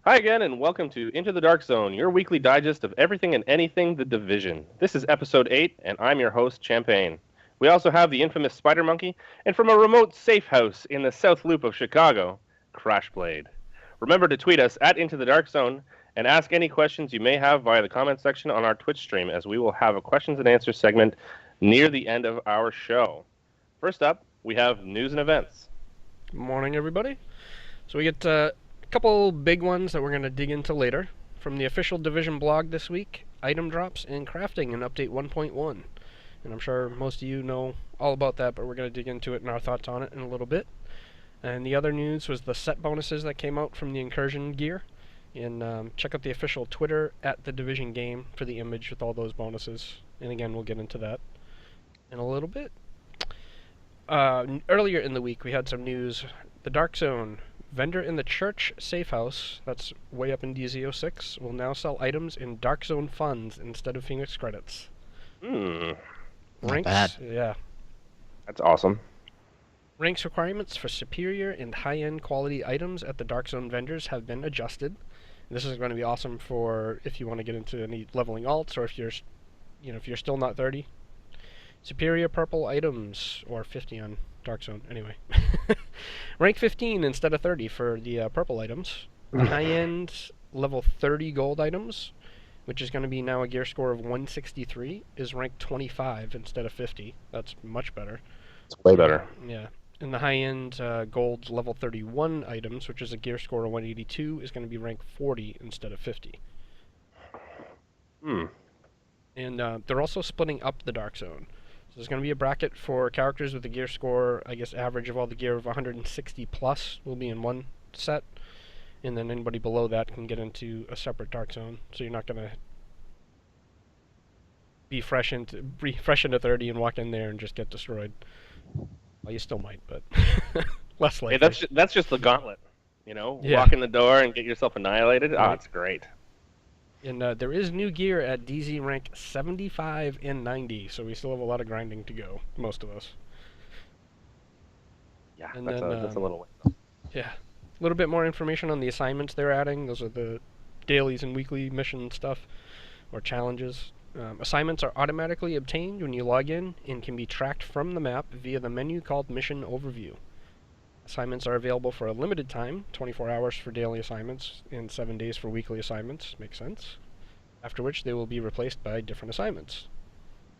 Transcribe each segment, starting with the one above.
Hi again, and welcome to Into the Dark Zone, your weekly digest of everything and anything The Division. This is episode 8, and I'm your host, Champagne. We also have the infamous Spider Monkey, and from a remote safe house in the South Loop of Chicago, Crashblade. Remember to tweet us at Into the Dark Zone and ask any questions you may have via the comment section on our Twitch stream, as we will have a questions and answers segment near the end of our show. First up, we have news and events. Good morning, everybody. So we get a couple big ones that we're going to dig into later. From the official Division blog this week, item drops and crafting in Update 1.1. And I'm sure most of you know all about that, but we're going to dig into it and our thoughts on it in a little bit. And the other news was the set bonuses that came out from the Incursion gear. And check out the official Twitter at the Division game for the image with all those bonuses. And again, we'll get into that in a little bit. Earlier in the week, we had some news. The Dark Zone vendor in the church safe house, that's way up in DZ06, will now sell items in Dark Zone funds instead of Phoenix credits. Not Ranks, yeah. That's awesome. Ranks requirements for superior and high-end quality items at the Dark Zone vendors have been adjusted. This is going to be awesome for if you want to get into any leveling alts, or if you're still not 30. Superior purple items, or 50 on Dark Zone, anyway. Rank 15 instead of 30 for the purple items. High-end level 30 gold items, which is going to be now a gear score of 163, is rank 25 instead of 50. That's much better. It's way better. Yeah. And the high-end gold level 31 items, which is a gear score of 182, is going to be rank 40 instead of 50. And they're also splitting up the Dark Zone. So there's going to be a bracket for characters with a gear score, I guess average of all the gear of 160 plus will be in one set. And then anybody below that can get into a separate Dark Zone. So you're not going to be fresh into 30 and walk in there and just get destroyed. Well, you still might, but less likely. Hey, that's just the gauntlet, Yeah. Walk in the door and get yourself annihilated. Right. Oh, it's great. And there is new gear at DZ rank 75 and 90, so we still have a lot of grinding to go, most of us. Yeah, And that's then, a little way, though. Yeah. A little bit more information on the assignments they're adding. Those are the dailies and weekly mission stuff, or challenges. Assignments are automatically obtained when you log in and can be tracked from the map via the menu called Mission Overview. Assignments are available for a limited time, 24 hours for daily assignments and 7 days for weekly assignments. Makes sense. After which they will be replaced by different assignments.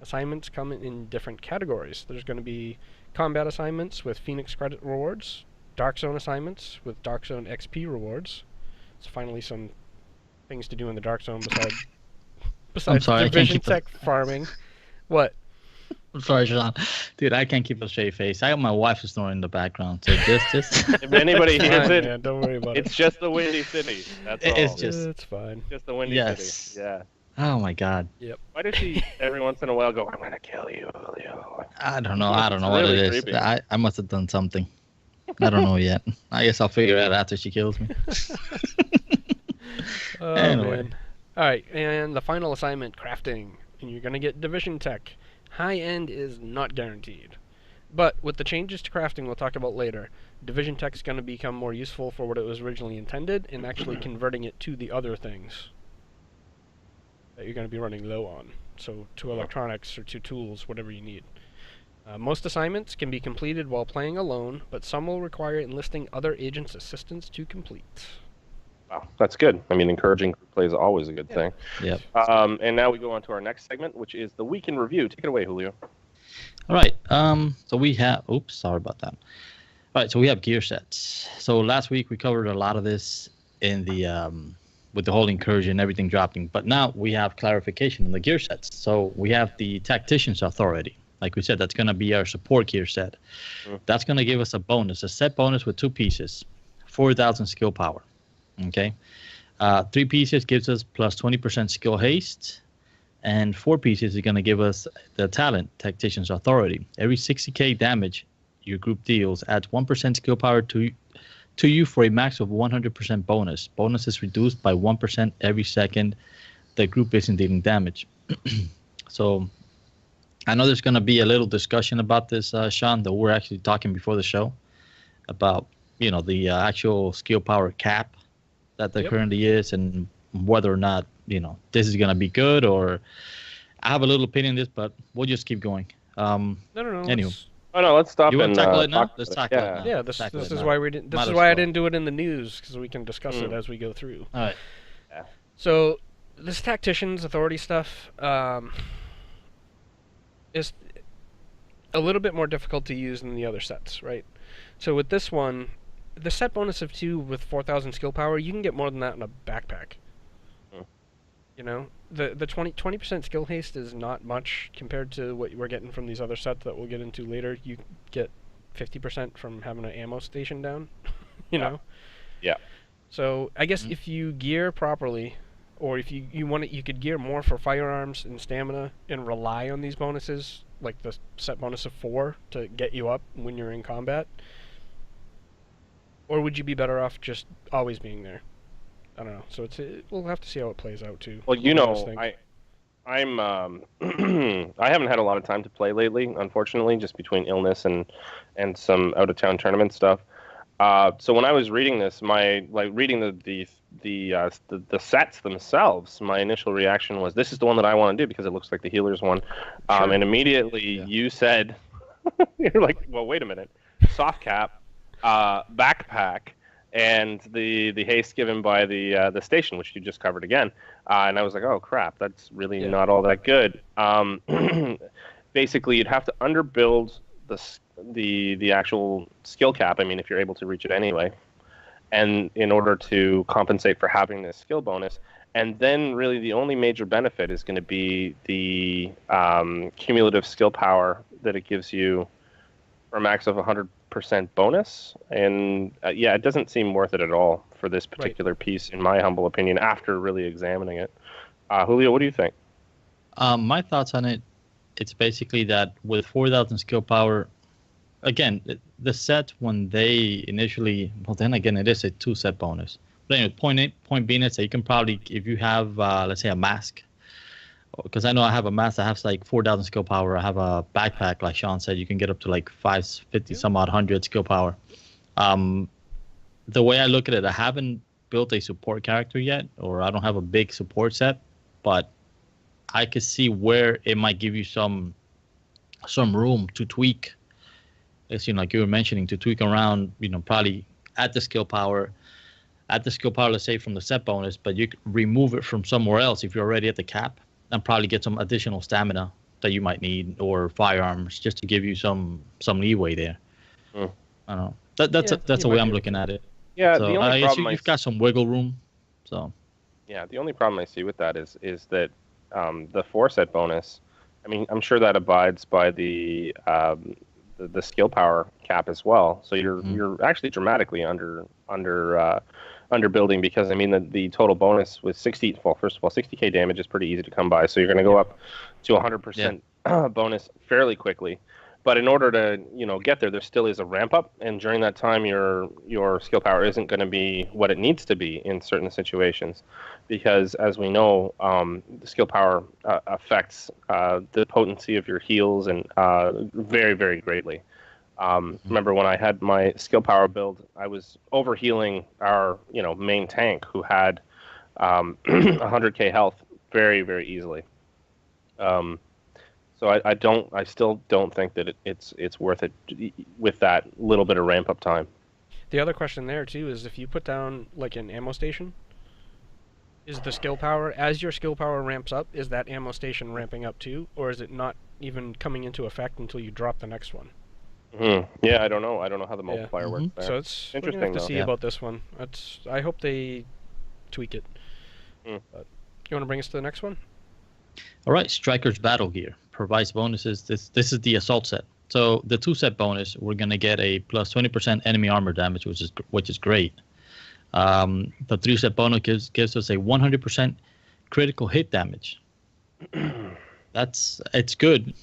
Assignments come in different categories. There's going to be combat assignments with Phoenix credit rewards, Dark Zone assignments with Dark Zone XP rewards. So finally some things to do in the Dark Zone besides Division Tech farming. What? I'm sorry, Sean. Dude, I can't keep a straight face. I got my wife snoring in the background, so just... If anybody hears it, man, don't worry about it's just the Windy City. That's all. It's fine. Just the Windy City. Yeah. Oh my God. Yep. Why does she every once in a while go, I'm going to kill you, Julio? I don't know what really it is. creepy. I must have done something. I don't know yet. I guess I'll figure it out after she kills me. Oh, Anyway. man. Alright, and the final assignment, crafting. And you're going to get Division Tech. High end is not guaranteed. But with the changes to crafting we'll talk about later, Division Tech is going to become more useful for what it was originally intended and actually converting it to the other things that you're going to be running low on. So to electronics or to tools, whatever you need. Most assignments can be completed while playing alone, but some will require enlisting other agents' assistance to complete. Wow, that's good. I mean, encouraging play is always a good thing. Yep. And now we go on to our next segment, which is the Week in Review. Take it away, Julio. All right. So we have... Oops, sorry about that. All right, so we have gear sets. So last week we covered a lot of this in the... with the whole incursion, everything dropping. But now we have clarification on the gear sets. So we have the Tactician's Authority. Like we said, that's going to be our support gear set. That's going to give us a bonus, a set bonus with 2 pieces, 4,000 skill power. Okay, 3 pieces gives us plus 20% skill haste, and 4 pieces is going to give us the talent Tactician's Authority. Every 60k damage your group deals adds 1% skill power to you for a max of 100% bonus. Bonus is reduced by 1% every second the group isn't dealing damage. So I know there's going to be a little discussion about this, Sean, that we're actually talking before the show about, the actual skill power cap that there currently is, and whether or not this is gonna be good, or I have a little opinion on this, but we'll just keep going. No. Anyway. Let's stop You want and to tackle it now? talk Let's about it. tackle it now. Yeah, this Tackle is it now. why we didn't. This Might is as why I well. didn't do it in the news, because we can discuss it as we go through. All right. Yeah. So this tactician's authority stuff is a little bit more difficult to use than the other sets, right? So with this one, the set bonus of 2 with 4,000 skill power, you can get more than that in a backpack. You know, the 20% skill haste is not much compared to what we're getting from these other sets that we'll get into later. You get 50% from having an ammo station down, you know? Yeah. So I guess if you gear properly, or if you want it, you could gear more for firearms and stamina and rely on these bonuses, like the set bonus of 4 to get you up when you're in combat. Or would you be better off just always being there? I don't know. So we'll have to see how it plays out too. Well, I'm I haven't had a lot of time to play lately, unfortunately, just between illness and some out of town tournament stuff. So when I was reading this, reading the sets themselves, my initial reaction was, this is the one that I want to do because it looks like the healer's one. Sure. And immediately you said, you're like, well, wait a minute, soft cap, backpack, and the haste given by the station, which you just covered again. And I was like, oh crap, that's really not all that good. Basically, you'd have to underbuild the actual skill cap. I mean, if you're able to reach it anyway, and in order to compensate for having this skill bonus. And then really the only major benefit is going to be the cumulative skill power that it gives you for a max of 100% bonus. And it doesn't seem worth it at all for this particular piece, in my humble opinion, after really examining it. Julio, what do you think? My thoughts on it, it's basically that with 4,000 skill power, again, the set when they initially, well, then again, it is a 2-set bonus. But anyway, point being is that you can probably, if you have, let's say, a mask, because I know I have a mask that has like 4,000 skill power. I have a backpack, like Sean said, you can get up to like 550 some odd 100 skill power. The way I look at it, I haven't built a support character yet, or I don't have a big support set, but I could see where it might give you some room to tweak. As like you were mentioning, to tweak around, probably at the skill power, let's say from the set bonus, but you can remove it from somewhere else if you're already at the cap, and probably get some additional stamina that you might need, or firearms, just to give you some leeway there. I don't know. That's the way I'm looking at it. Yeah, so the only I guess problem you've got some wiggle room. So. Yeah, the only problem I see with that is that the 4-set bonus, I mean, I'm sure that abides by the skill power cap as well. So you're actually dramatically underbuilding, because I mean the total bonus was 60k damage is pretty easy to come by. So you're going to go up to 100% bonus fairly quickly. But in order to get there still is a ramp up, and during that time your skill power isn't going to be what it needs to be in certain situations, because as we know, the skill power affects the potency of your heals and very, very greatly. Remember when I had my skill power build, I was overhealing our main tank, who had 100k health very, very easily. So I still don't think that it's worth it with that little bit of ramp up time. The other question there too is, if you put down like an ammo station, is the skill power, as your skill power ramps up, is that ammo station ramping up too, or is it not even coming into effect until you drop the next one? Yeah, I don't know how the multiplier works there. So it's interesting. We're gonna have to see about this one. I hope they tweak it. But you want to bring us to the next one? All right, Striker's Battle Gear provides bonuses. This is the assault set. So the 2-set bonus, we're gonna get a plus 20% enemy armor damage, which is great. The 3-set bonus gives us a 100% critical hit damage. It's good.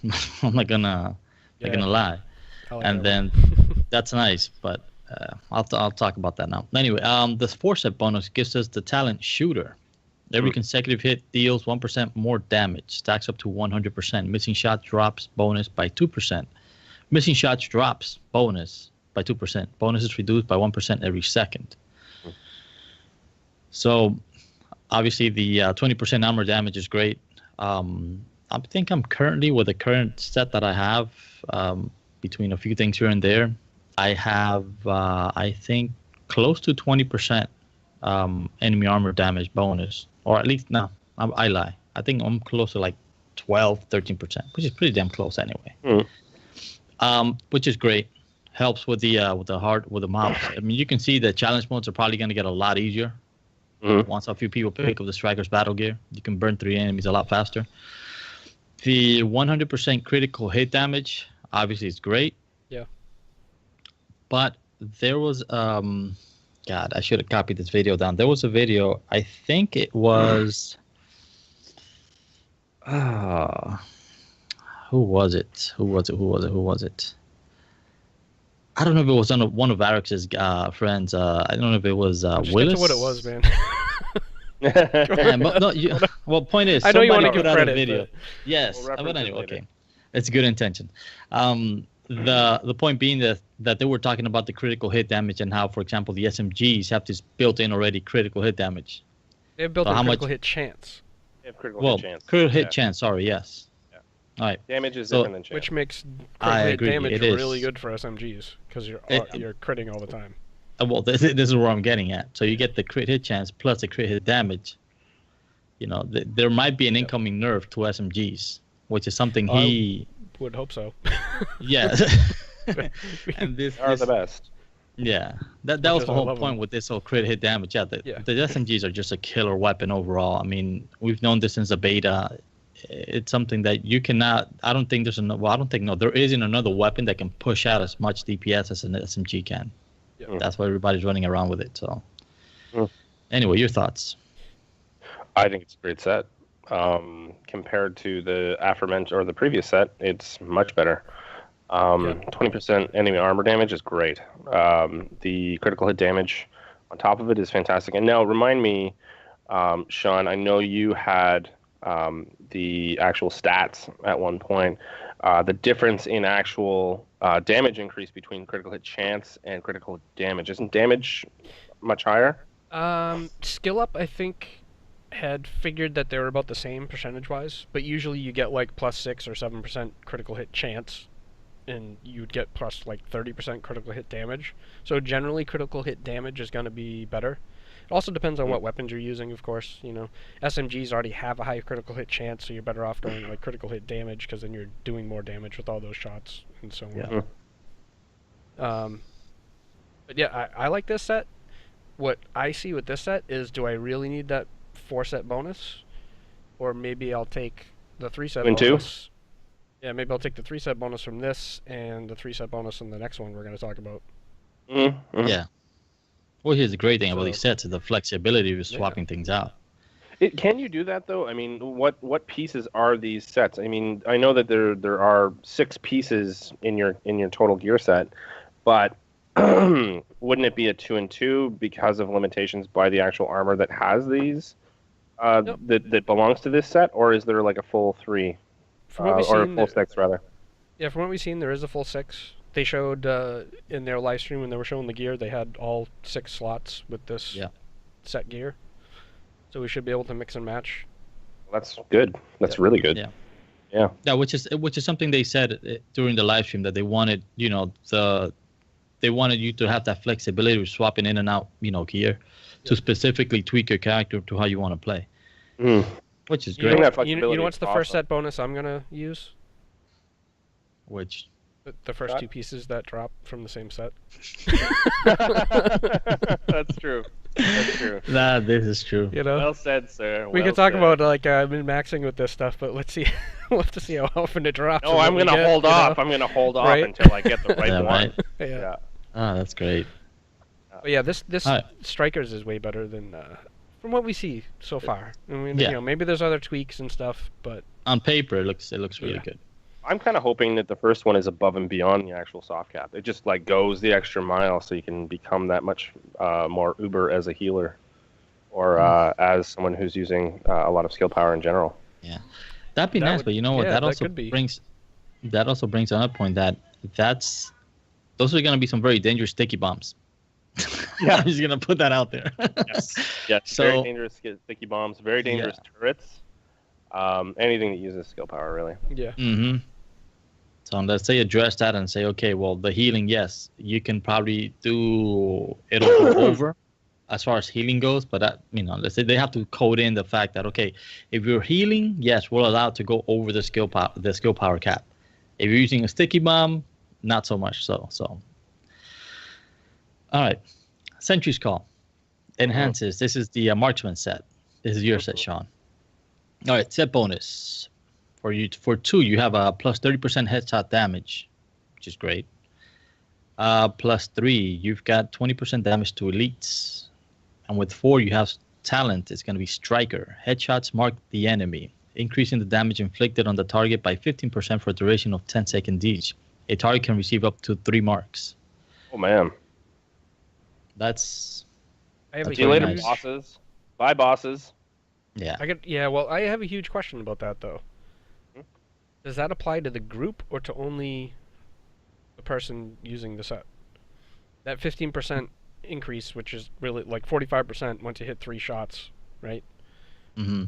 I'm not gonna lie. Like and then that's nice, but I'll talk about that now. Anyway, the 4-set bonus gives us the talent Shooter. Every consecutive hit deals 1% more damage, stacks up to 100%. Missing shot drops bonus by 2%. Missing shots drops bonus by 2%. Bonus is reduced by 1% every second. So obviously the 20% armor damage is great. I think I'm currently with the current set that I have, between a few things here and there, I have, I think, close to 20% enemy armor damage bonus. Or at least, no, I lie. I think I'm close to like 12, 13%, which is pretty damn close anyway. Which is great. Helps with the mobs. I mean, you can see the challenge modes are probably going to get a lot easier. Once a few people pick up the Striker's battle gear, you can burn 3 enemies a lot faster. The 100% critical hit damage, obviously, is great. Yeah. But there was, God, I should have copied this video down. There was a video, I think it was, who was it? I don't know if it was one of Varex's friends. I don't know if it was Just Willis. get to what it was, man. Yeah, but no, well, point is, I know you want to put give out credit, a video. but... Yes, We'll but anyway, later. okay, it's good intention. The point being that they were talking about the critical hit damage and how, for example, the SMGs have this built-in already critical hit damage. They have built-in how critical much- hit chance, They have critical Well, hit chance. critical hit Yeah. chance. Sorry, yes. Yeah. All right. Damage is So- different than chance. which makes I critical hit agree, damage it is. really good for SMGs because you're critting all the time. Well, this is where I'm getting at. So you get the crit hit chance plus the crit hit damage. You know, there might be an incoming nerf to SMGs, which is something he. Would hope so. Yeah. And They are the best. Yeah, that Much was as the I whole love point them. with this whole crit hit damage. Yeah, the SMGs are just a killer weapon overall. I mean, we've known this since the beta. It's something that you cannot. I don't think there's another. Well, I don't think there isn't another weapon that can push out as much DPS as an SMG can. Yeah. That's why everybody's running around with it. So, Mm. anyway, your thoughts? I think it's a great set. Compared to the aforementioned or the previous set, it's much better. 20% enemy armor damage is great. The critical hit damage on top of it is fantastic. And now remind me, Sean, I know you had the actual stats at one point. The difference in actual damage increase between critical hit chance and critical damage. Isn't damage much higher? Skill Up, I think, had figured that they were about the same percentage-wise, but usually you get like plus 6 or 7% critical hit chance, and you'd get plus like 30% critical hit damage. So generally, critical hit damage is going to be better. It also depends on what weapons you're using, of course. You know, SMGs already have a high critical hit chance, so you're better off going like critical hit damage because then you're doing more damage with all those shots and so on. Yeah. But yeah, I like this set. What I see with this set is, do I really need that 4-set bonus? Or maybe I'll take the 3-set Two and two? bonus. Yeah, maybe I'll take the 3-set bonus from this and the 3-set bonus from the next one we're going to talk about. Mm-hmm. Yeah. Well, here's the great thing about So- these sets is the flexibility of swapping things out. Can you do that though? I mean, what pieces are these sets? I mean, I know that there are 6 pieces in your total gear set, but wouldn't it be a 2 and 2 because of limitations by the actual armor that has these Nope. that belongs to this set, or is there like a full 3 From what we've or a seen, full 6 rather? yeah, from what we've seen, there is a full 6. They showed in their live stream when they were showing the gear, they had all 6 slots with this set gear. So we should be able to mix and match. That's good. That's really good. Yeah. Yeah. Yeah, which is something they said during the live stream, that they wanted, they wanted you to have that flexibility of swapping in and out, gear to specifically tweak your character to how you want to play, which is You great. Bring know, that flexibility you know what's the is first awesome. set bonus I'm going to use? Which The first Shot? 2 pieces that drop from the same set. That's true. That's true. this is true. You know? Well said, sir. We Well can talk said. about like min-maxing with this stuff, but let's see. We'll have to see how often it drops. No, and what I'm we gonna get, hold you know? off. I'm gonna hold off Right? until I get the right Yeah, one. right. Yeah. Yeah. That's great. But yeah, this Alright. Strikers is way better than from what we see so far. I mean, Yeah. maybe there's other tweaks and stuff, but On paper, it looks really Yeah. good. I'm kind of hoping that the first one is above and beyond the actual soft cap. It just like goes the extra mile, so you can become that much more uber as a healer, or as someone who's using a lot of skill power in general. Yeah, that'd be That nice. would- But you know what? yeah, that that also could be. brings another point those are going to be some very dangerous sticky bombs. Yeah. I'm just gonna put that out there. Yes. Yes. So, very dangerous sticky bombs. Very dangerous turrets. Anything that uses skill power, really. Yeah. Mm-hmm. So let's say address that and say, okay, well, the healing, yes, you can probably do it'll go over as far as healing goes, but that, let's say they have to code in the fact that, okay, if you're healing, yes, we're allowed to go over the skill power cap. If you're using a sticky bomb, not so much so. All right, Sentry's Call enhances. This is the marksman set. This is your set, Sean. All right, set bonus. For 2, you have a plus 30% headshot damage, which is great. Plus 3, you've got 20% damage to elites. And with 4, you have talent. It's going to be Striker. Headshots mark the enemy, increasing the damage inflicted on the target by 15% for a duration of 10 seconds each. A target can receive up to 3 marks. Oh, man. I have See you later, bosses. Bye, bosses. Yeah. Well, I have a huge question about that, though. Does that apply to the group or to only the person using the set? That 15% increase, which is really like 45% once you hit 3 shots, right? Mm-hmm.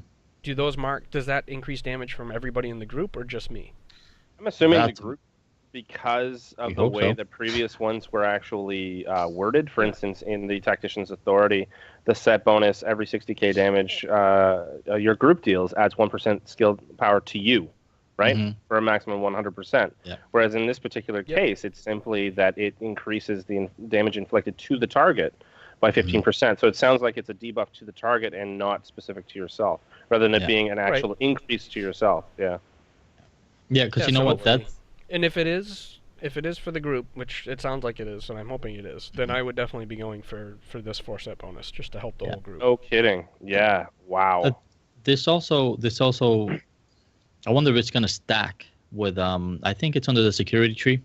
Does that increase damage from everybody in the group or just me? I'm assuming the group, because of the way the previous ones were actually worded. For instance, in the Tactician's Authority, the set bonus every 60k damage your group deals adds 1% skill power to you. Right? For a maximum 100%. Yeah. Whereas in this particular case, it's simply that it increases the damage inflicted to the target by 15%. So it sounds like it's a debuff to the target and not specific to yourself, rather than it being an actual increase to yourself. Yeah. Yeah, because you know what? And if it is for the group, which it sounds like it is, and I'm hoping it is, then I would definitely be going for this 4-set bonus just to help the whole group. No kidding. Yeah. Wow. This also. I wonder if it's going to stack with, I think it's under the security tree.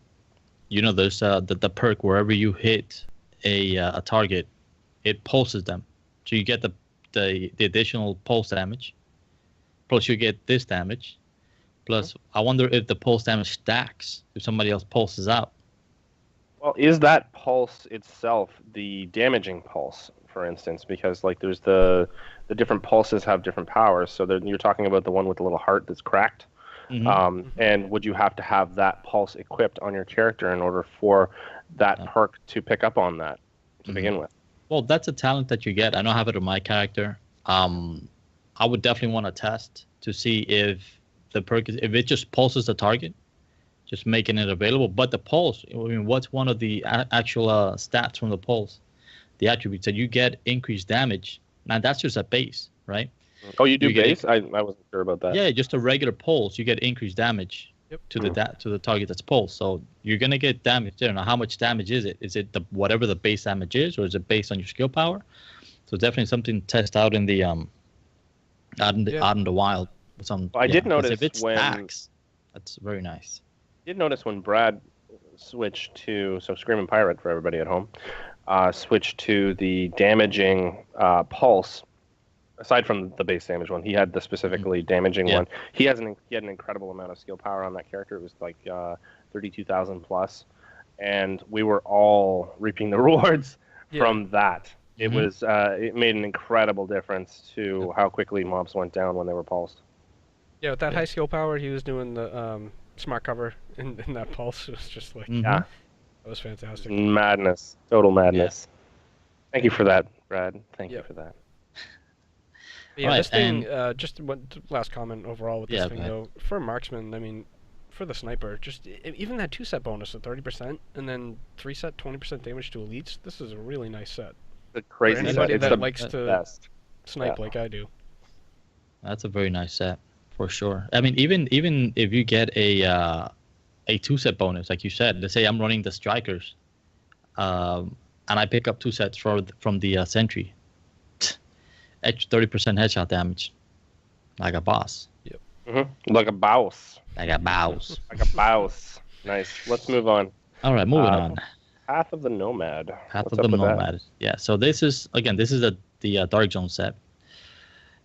There's the perk wherever you hit a target, it pulses them. So you get the additional pulse damage, plus you get this damage. Plus, I wonder if the pulse damage stacks if somebody else pulses out. Well, is that pulse itself the damaging pulse, for instance? Because like there's the different pulses have different powers. So you're talking about the one with the little heart that's cracked. And would you have to have that pulse equipped on your character in order for that perk to pick up on that to begin with? Well, that's a talent that you get. I don't have it on my character. I would definitely want to test to see if the perk if it just pulses the target, just making it available. But the pulse, what's one of the actual stats from the pulse? The attributes that you get increased damage. Now that's just a base, right? Oh, you do base? I wasn't sure about that. Yeah, just a regular pulse, you get increased damage to the target that's pulsed. So you're gonna get damage there. Now, how much damage is it? Is it whatever the base damage is, or is it based on your skill power? So definitely something to test out in the out in the wild. I did notice if it when stacks, that's very nice. I did notice when Brad switched to Screaming Pirate for everybody at home. Switched to the damaging pulse. Aside from the base damage one, he had the specifically damaging one. He had an incredible amount of skill power on that character. It was like 32,000 plus, and we were all reaping the rewards from that. It was it made an incredible difference to how quickly mobs went down when they were pulsed. Yeah, with that high skill power, he was doing the smart cover in that pulse. It was just like that was fantastic. Madness, total madness. Thank you for that, Brad. Thank you for that. Yeah, this thing, just one last comment overall with this thing, though. For marksman, I mean, for the sniper, just even that 2-set bonus at 30%, and then 3-set 20% damage to elites, this is a really nice set. The crazy for anybody set. that likes to snipe like I do. That's a very nice set, for sure. I mean, even if you get a 2-set bonus, like you said, let's say I'm running the strikers, and I pick up 2 sets from the sentry. Extra 30% headshot damage, like a boss. Yep. Like a boss. Like a boss. Like a boss. Nice. Let's move on. All right, moving on. Path of the Nomad. Path of the Nomad. Yeah. So this is the Dark Zone set.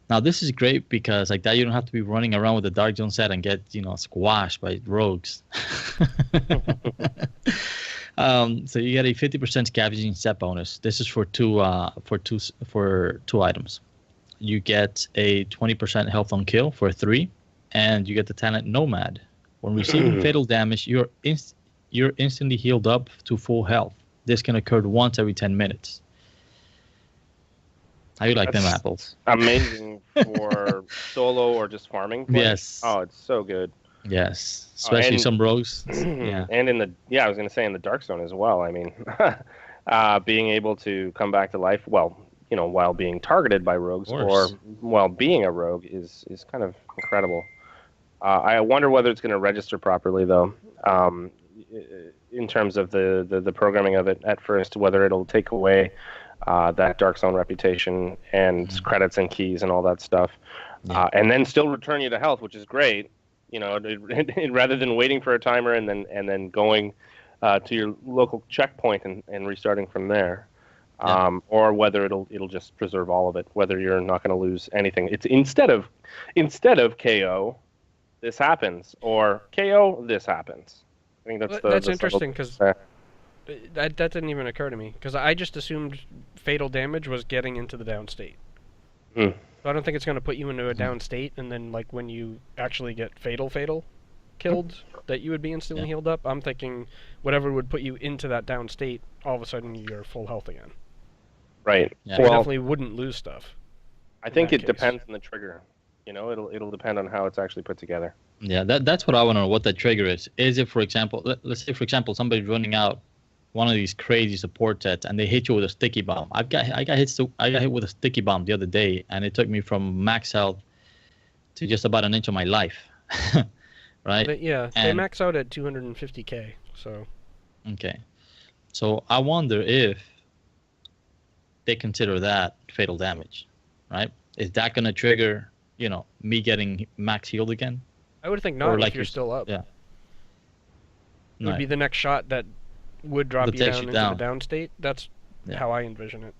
Now this is great because like that you don't have to be running around with the Dark Zone set and get squashed by rogues. So you get a 50% scavenging set bonus. This is for two items. You get a 20% health on kill for 3, and you get the talent Nomad. When receiving fatal damage, you're instantly healed up to full health. This can occur once every 10 minutes. How you like them apples? Amazing for solo or just farming play. Yes. Oh, it's so good. Yes, especially some rogues. Yeah. And I was going to say in the Dark Zone as well. I mean, being able to come back to life, while being targeted by rogues or while being a rogue is kind of incredible. I wonder whether it's going to register properly, though, in terms of the programming of it at first, whether it'll take away that Dark Zone reputation and credits and keys and all that stuff, and then still return you to health, which is great. Rather than waiting for a timer and then going to your local checkpoint and restarting from there. Or whether it'll just preserve all of it, whether you're not going to lose anything. It's instead of KO, this happens, or KO, this happens. I think that's interesting because that didn't even occur to me, because I just assumed fatal damage was getting into the down state. So I don't think it's going to put you into a down state, and then like when you actually get fatal killed, that you would be instantly healed up. I'm thinking whatever would put you into that down state, all of a sudden you're full health again. Right. Yeah. So you definitely wouldn't lose stuff. I think it depends on the trigger. It'll depend on how it's actually put together. Yeah, that's what I want to know. What the trigger is. Is it, for example, let's say, for example, somebody's running out one of these crazy support sets and they hit you with a sticky bomb. I got hit with a sticky bomb the other day, and it took me from max health to just about an inch of my life. Right? They max out at 250k. So. Okay. So I wonder if they consider that fatal damage, right? Is that going to trigger, me getting max healed again? I would think not, if you're still up. Yeah. It would be the next shot that would drop you down into the down state. That's how I envision it.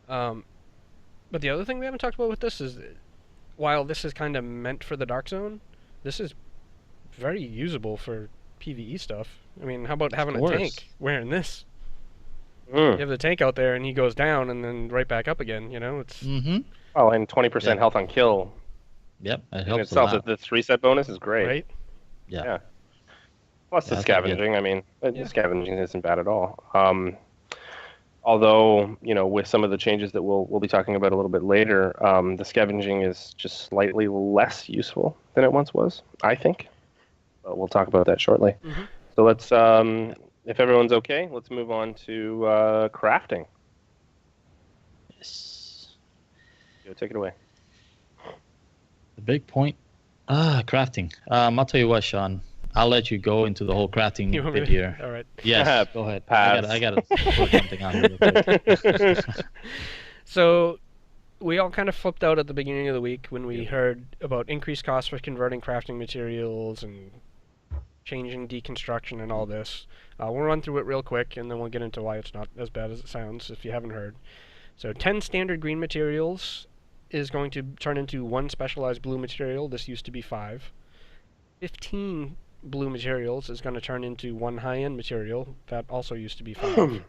But the other thing we haven't talked about with this is, while this is kind of meant for the Dark Zone, this is very usable for PvE stuff. I mean, how about having a tank wearing this? You have the tank out there, and he goes down, and then right back up again. It's. Oh, and 20% health on kill. Yep, it helps in itself. a lot. This reset bonus is great. Right. Yeah. Plus the scavenging. I mean, the scavenging isn't bad at all. Although, with some of the changes that we'll be talking about a little bit later, the scavenging is just slightly less useful than it once was, I think. But we'll talk about that shortly. So let's, if everyone's okay, let's move on to crafting. Yes. Go, take it away. The big point, crafting. I'll tell you what, Sean. I'll let you go into the whole crafting bit here. All right. Yes, go ahead. Pass. I gotta put something on here real quick. So, we all kind of flipped out at the beginning of the week when we heard about increased costs for converting crafting materials and changing deconstruction and all this. We'll run through it real quick, and then we'll get into why it's not as bad as it sounds if you haven't heard. So 10 standard green materials is going to turn into 1 specialized blue material. This used to be 5. 15 blue materials is going to turn into 1 high-end material. That also used to be 5.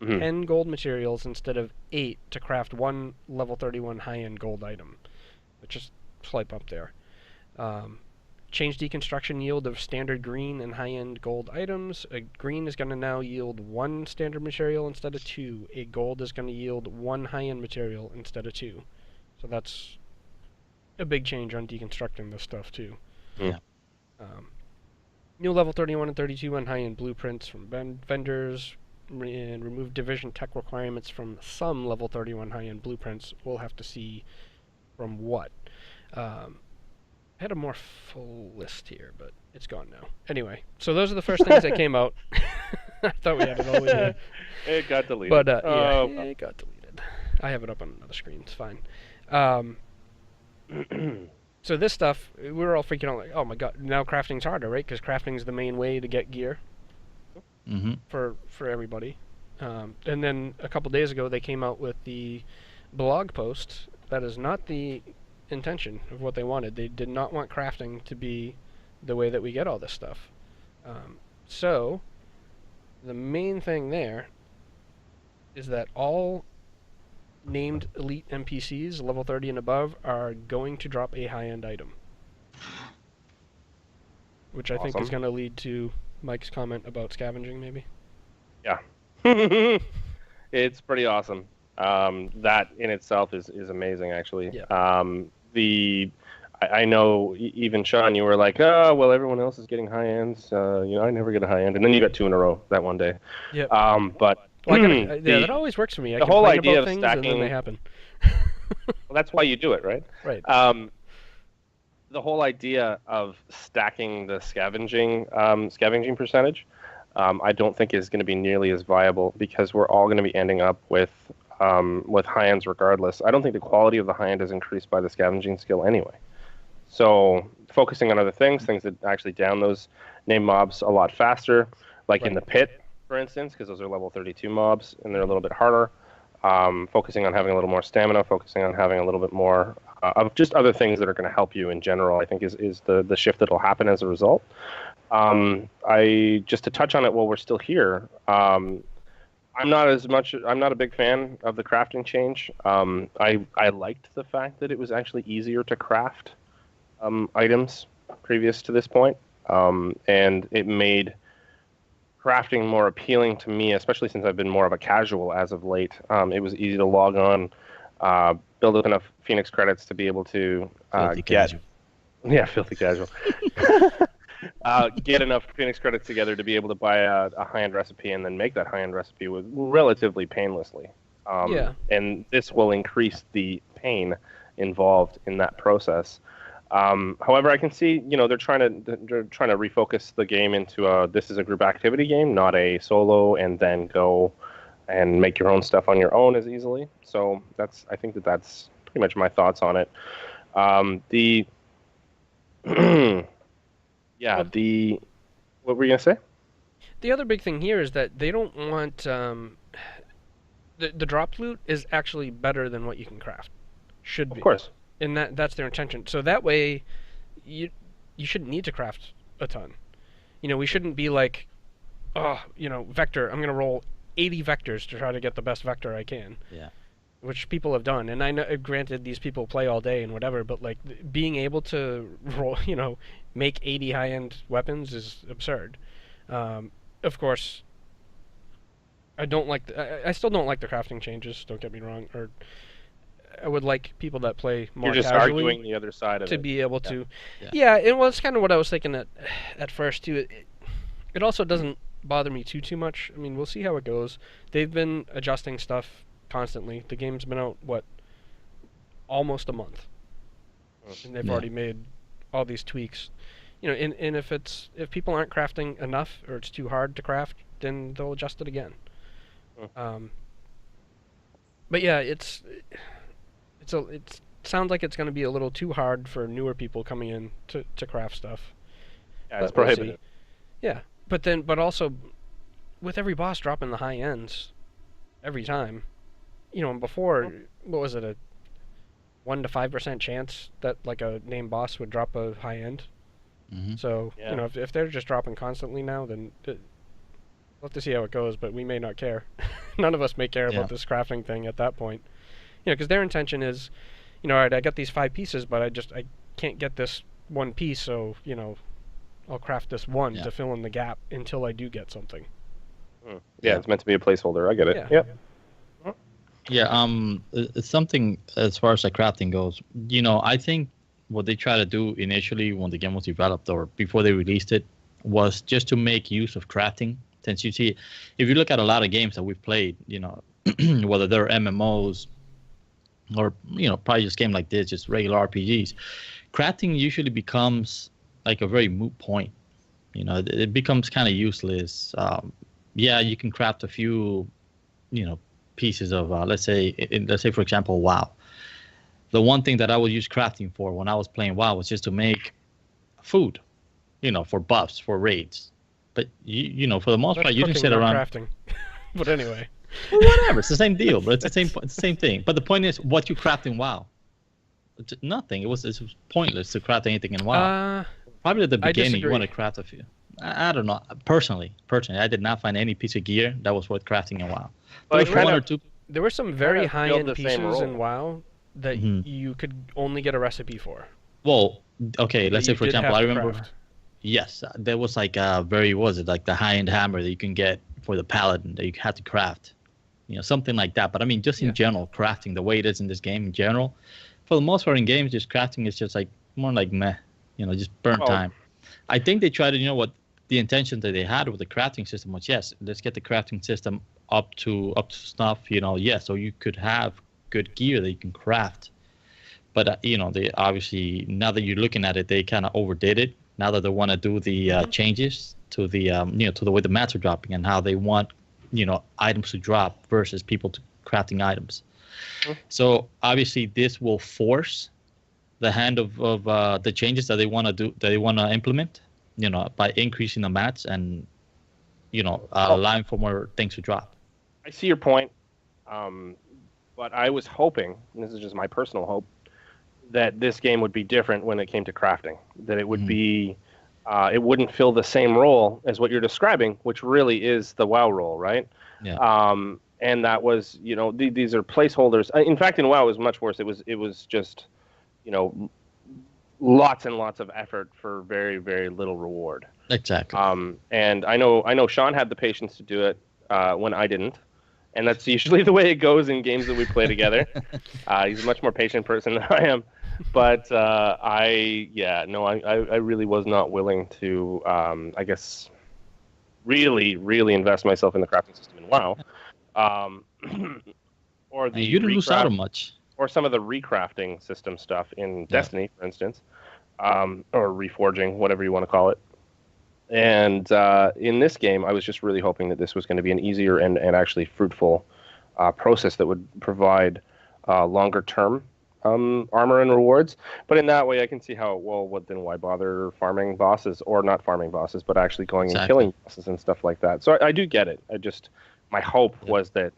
10 gold materials instead of 8 to craft 1 level 31 high-end gold item. Just slight bump there. Change deconstruction yield of standard green and high-end gold items. A green is going to now yield 1 standard material instead of 2. A gold is going to yield 1 high-end material instead of 2. So that's a big change on deconstructing this stuff too. Yeah. New level 31 and 32 on high-end blueprints from vendors, and remove division tech requirements from some level 31 high-end blueprints. We'll have to see from what. I had a more full list here, but it's gone now. Anyway, so those are the first things that came out. I thought we had it all in there. It got deleted. But it got deleted. I have it up on another screen. It's fine. So this stuff, we were all freaking out like, oh my god, now crafting's harder, right? Because crafting's the main way to get gear for everybody. And then a couple days ago, they came out with the blog post. That is not the intention of what they wanted. They did not want crafting to be the way that we get all this stuff. So The main thing there is that all named elite NPCs, level 30 and above, are going to drop a high-end item. Which I think is Awesome. going to lead to Mike's comment about scavenging, maybe. Yeah. It's pretty awesome. That in itself is amazing, actually. Yeah. I know even Sean, you were like, oh, well, everyone else is getting high ends. I never get a high end, and then you got 2 in a row that one day. Yep. But Well, that always works for me. I the whole complain idea about of things stacking, and then they happen. well, that's why you do it, right? Right. The whole idea of stacking the scavenging percentage, I don't think is going to be nearly as viable because we're all going to be ending up with high ends regardless. I don't think the quality of the high end is increased by the scavenging skill anyway. So focusing on other things that actually down those named mobs a lot faster, like in the pit, for instance, because those are level 32 mobs and they're a little bit harder. Focusing on having a little more stamina, focusing on having a little bit more of just other things that are going to help you in general, I think is the shift that will happen as a result. Just to touch on it while we're still here, I'm not a big fan of the crafting change. I liked the fact that it was actually easier to craft items previous to this point, and it made crafting more appealing to me, especially since I've been more of a casual as of late. It was easy to log on, build up enough Phoenix credits to be able to Filthy casual. Yeah, filthy casual. Get enough Phoenix credits together to be able to buy a high-end recipe and then make that high-end recipe with relatively painlessly. And this will increase the pain involved in that process. However, I can see, they're trying to refocus the game into this is a group activity game, not a solo and then go and make your own stuff on your own as easily. So I think that's pretty much my thoughts on it. What were you gonna say? The other big thing here is that they don't want the drop loot is actually better than what you can craft. Should be. Of course. And that's their intention. So that way, you shouldn't need to craft a ton. We shouldn't be like, vector. I'm gonna roll 80 vectors to try to get the best vector I can. Yeah. Which people have done, and I know, granted, these people play all day and whatever, but like being able to roll, make 80 high-end weapons is absurd. Of course, I still don't like the crafting changes. Don't get me wrong, or I would like people that play more You're just casually arguing the other side of to it. be able to. Yeah. Yeah, it was kind of what I was thinking at first too. It also doesn't bother me too much. I mean, we'll see how it goes. They've been adjusting stuff constantly. The game's been out almost a month, and they've already made all these tweaks. And if people aren't crafting enough or it's too hard to craft, then they'll adjust it again. But yeah, it sounds like it's going to be a little too hard for newer people coming in to craft stuff. Yeah, it's prohibitive. Yeah, but also with every boss dropping the high ends every time, and before, what was it, a 1 to 5% chance that like a named boss would drop a high end? Mm-hmm. So if they're just dropping constantly now, then we'll have to see how it goes. But we may not care. None of us may care about this crafting thing at that point. Because their intention is, all right, I got these 5 pieces, but I can't get this one piece, so I'll craft this one to fill in the gap until I do get something. Yeah, it's meant to be a placeholder. I get it. Yeah. It's something as far as the crafting goes. I think what they tried to do initially when the game was developed or before they released it was just to make use of crafting. Since you see, if you look at a lot of games that we've played, whether they're MMOs or probably just game like this, just regular RPGs, crafting usually becomes like a very moot point. It becomes kind of useless. You can craft a few, pieces of let's say for example WoW. The one thing that I would use crafting for when I was playing WoW was just to make food, for buffs, for raids. But for the most part, you can sit around crafting. But anyway, well, whatever. It's the same deal, but it's the same thing. But the point is, what you craft in WoW? It's nothing. It was pointless to craft anything in WoW. Probably at the beginning you want to craft a few. I don't know. Personally, I did not find any piece of gear that was worth crafting in WoW. But There was kind one or of- two. There were some very of filled the high-end same pieces in role. WoW that Mhm. you could only get a recipe for. Well, okay, that let's say you for did example, have I to remember. craft. Yes, there was like was it like the high-end hammer that you can get for the paladin that you had to craft, something like that. But I mean, just Yeah. in general, crafting the way it is in this game in general, for the most part in games, just crafting is just like more like meh, just burnt Well- time. I think they tried to, what the intention that they had with the crafting system was, yes, let's get the crafting system up to snuff, so you could have good gear that you can craft. But they obviously, now that you're looking at it, they kind of overdid it. Now that they want to do the changes to the to the way the mats are dropping and how they want items to drop versus people to crafting items. Mhm. So obviously this will force the hand of the changes that they want to do, that they want to implement, by increasing the mats and allowing for more things to drop. I see your point, but I was hoping, and this is just my personal hope, that this game would be different when it came to crafting. That it would be, it wouldn't fill the same role as what you're describing, which really is the WoW role, right? Yeah. And that was, these are placeholders. In fact, in WoW, it was much worse. It was just, lots and lots of effort for very, very little reward. Exactly. And I know Sean had the patience to do it when I didn't, and that's usually the way it goes in games that we play together. He's a much more patient person than I am, but I really was not willing to, I guess, really, really invest myself in the crafting system in WoW, or the you didn't lose out on much. or some of the recrafting system stuff in Destiny, for instance, or reforging, whatever you want to call it. And in this game, I was just really hoping that this was going to be an easier and actually fruitful process that would provide longer-term armor and rewards. But in that way, I can see how, then why bother farming bosses, or not farming bosses, but actually going and killing bosses and stuff like that. So I do get it. My hope was that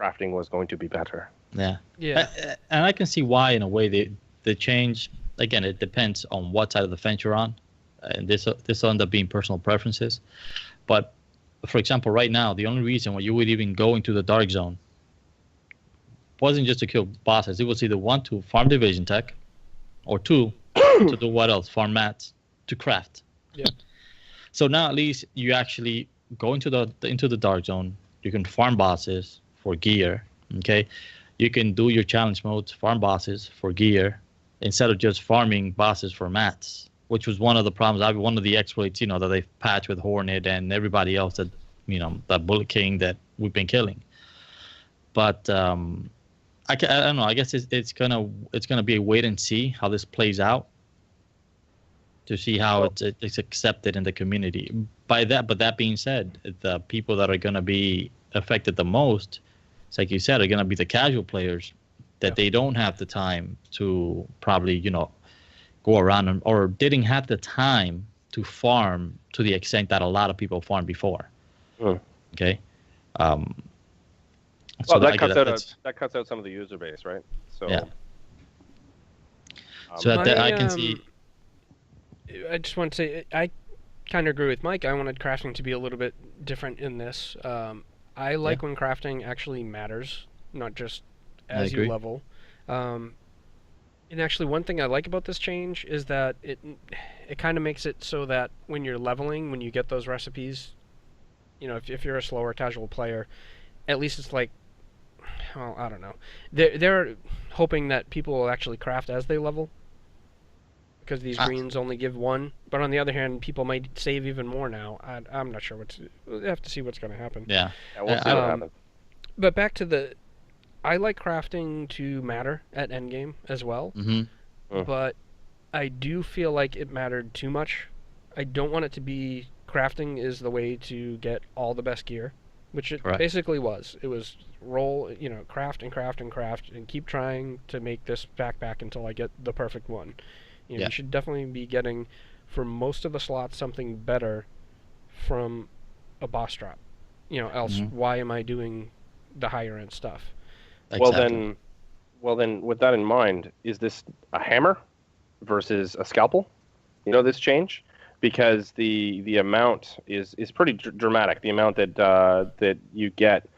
crafting was going to be better. Yeah. Yeah. And I can see why, in a way, the change, again, it depends on what side of the fence you're on. And this will end up being personal preferences. But, for example, right now, the only reason why you would even go into the Dark Zone wasn't just to kill bosses. It was either one, to farm division tech, or two, to do what else? Farm mats, to craft. Yeah. So now at least you actually go into the Dark Zone. You can farm bosses for gear, okay? You can do your challenge modes, farm bosses for gear, instead of just farming bosses for mats, which was one of the problems, one of the exploits, that they patched with Hornet and everybody else that, that Bullet King that we've been killing. But I don't know. I guess it's gonna be a wait and see how this plays out, to see how it's accepted in the community. But that being said, the people that are gonna be affected the most, it's like you said, are gonna be the casual players that they don't have the time to probably go around or didn't have the time to farm to the extent that a lot of people farmed before. Okay. So that cuts out some of the user base, right? So yeah. So I can see. I just want to say I kind of agree with Mike. I wanted crafting to be a little bit different in this. I like when crafting actually matters, not just as you level. And actually, one thing I like about this change is that it kind of makes it so that when you're leveling, when you get those recipes, if you're a slower casual player, at least it's like, well, I don't know. They're hoping that people will actually craft as they level, because these greens only give one. But on the other hand, people might save even more now. I'm not sure we'll have to see what's going to happen. Yeah. We'll see what happens. But back to I like crafting to matter at endgame as well, but I do feel like it mattered too much. I don't want it to be crafting is the way to get all the best gear, which it basically was. It was roll, craft and craft and craft, and keep trying to make this backpack until I get the perfect one. You should definitely be getting, for most of the slots, something better from a boss drop. Else why am I doing the higher end stuff? Exactly. Well then, with that in mind, is this a hammer versus a scalpel? This change? because the amount is pretty dramatic. The amount that you get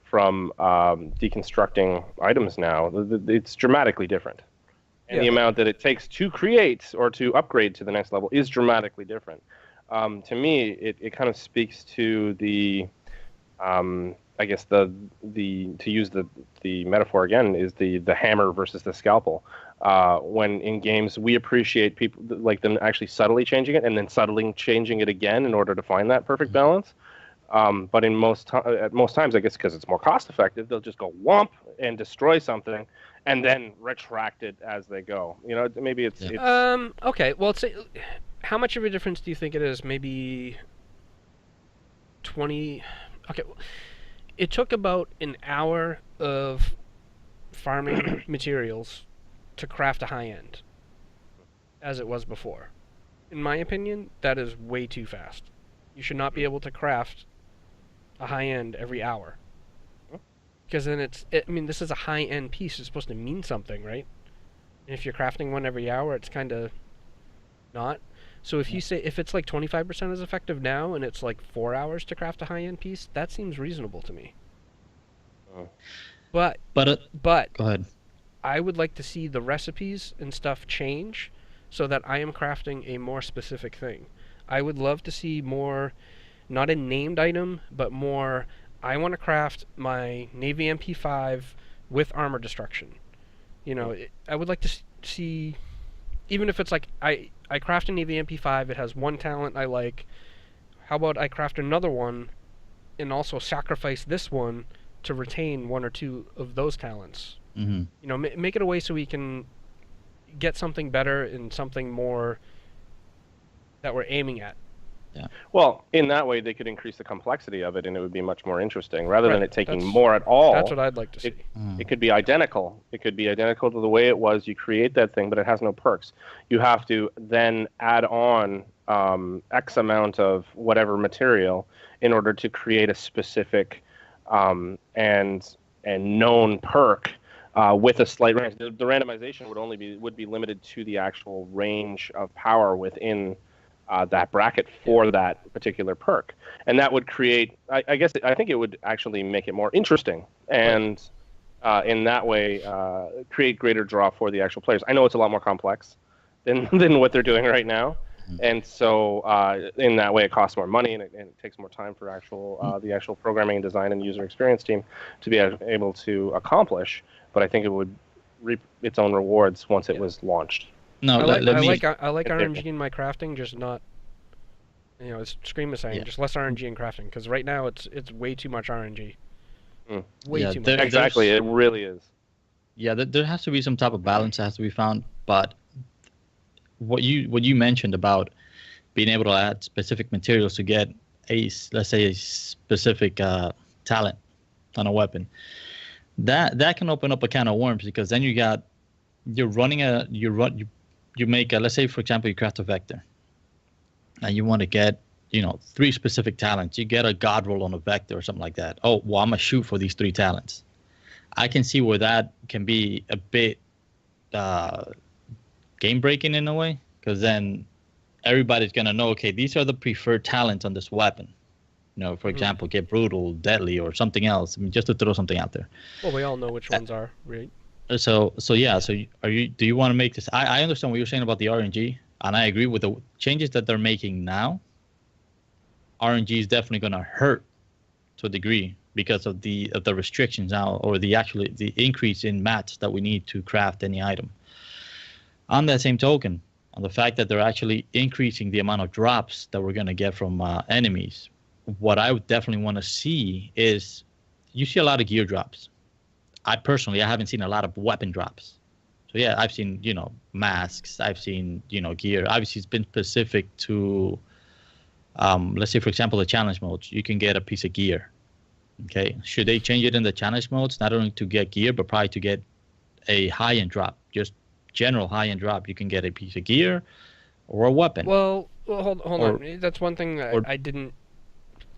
from deconstructing items now, it's dramatically different. And the amount that it takes to create or to upgrade to the next level is dramatically different. To me, it kind of speaks to the, I guess to use the metaphor again, is the hammer versus the scalpel. When in games we appreciate people like them actually subtly changing it and then subtly changing it again in order to find that perfect balance. But at most times, I guess because it's more cost effective, they'll just go whomp and destroy something and then retract it as they go. You know, maybe it's okay. Well, how much of a difference do you think it is? Maybe 20. Okay. It took about an hour of farming materials to craft a high end, as it was before. In my opinion, that is way too fast. You should not be able to craft a high end every hour. Because then I mean, this is a high end piece. It's supposed to mean something, right? And if you're crafting one every hour, it's kind of not. So if you say, if it's like 25% as effective now and it's like 4 hours to craft a high end piece, that seems reasonable to me. But go ahead. I would like to see the recipes and stuff change so that I am crafting a more specific thing. I would love to see more, not a named item, but more, I want to craft my Navy MP5 with armor destruction. You know, I would like to see, even if it's like, I craft a Navy MP5, it has one talent I like, how about I craft another one and also sacrifice this one to retain one or two of those talents? Mm-hmm. You know, make it a way so we can get something better and something more that we're aiming at. Yeah. Well, in that way, they could increase the complexity of it, and it would be much more interesting, rather than it taking more at all. That's what I'd like to see. It could be identical. It could be identical to the way it was. You create that thing, but it has no perks. You have to then add on X amount of whatever material in order to create a specific and known perk with a slight range. The randomization would be limited to the actual range of power within that bracket for that particular perk, and that would create. I think it would actually make it more interesting, and in that way, create greater draw for the actual players. I know it's a lot more complex than what they're doing right now, and so in that way, it costs more money and it takes more time for the actual programming and design and user experience team to be able to accomplish. But I think it would reap its own rewards once it was launched. No, I like RNG in my crafting, just not, you know, as Scream is saying, just less RNG in crafting, because right now it's way too much RNG. Way too much. Exactly, it really is. Yeah, there has to be some type of balance that has to be found, but what you mentioned about being able to add specific materials to get let's say a specific talent on a weapon, that can open up a can of worms, because then you make let's say, for example, you craft a vector and you want to get, you know, 3 specific talents. You get a god roll on a vector or something like that. Oh, well, I'm gonna shoot for these 3 talents. I can see where that can be a bit game breaking in a way, because then everybody's gonna know, okay, these are the preferred talents on this weapon. You know, for example, get brutal, deadly, or something else. I mean, just to throw something out there. Well, we all know which ones are, right? So do you want to make this? I understand what you're saying about the RNG, and I agree with the changes that they're making now. RNG is definitely going to hurt to a degree because of the restrictions now, or the increase in mats that we need to craft any item. On that same token, on the fact that they're actually increasing the amount of drops that we're going to get from enemies, what I would definitely want to see is, you see a lot of gear drops. I haven't seen a lot of weapon drops. So yeah, I've seen, you know, masks. I've seen, you know, gear. Obviously, it's been specific to, let's say, for example, the challenge modes. You can get a piece of gear. Okay, should they change it in the challenge modes, not only to get gear, but probably to get a high-end drop, just general high-end drop? You can get a piece of gear or a weapon. Well hold on. That's one thing that I didn't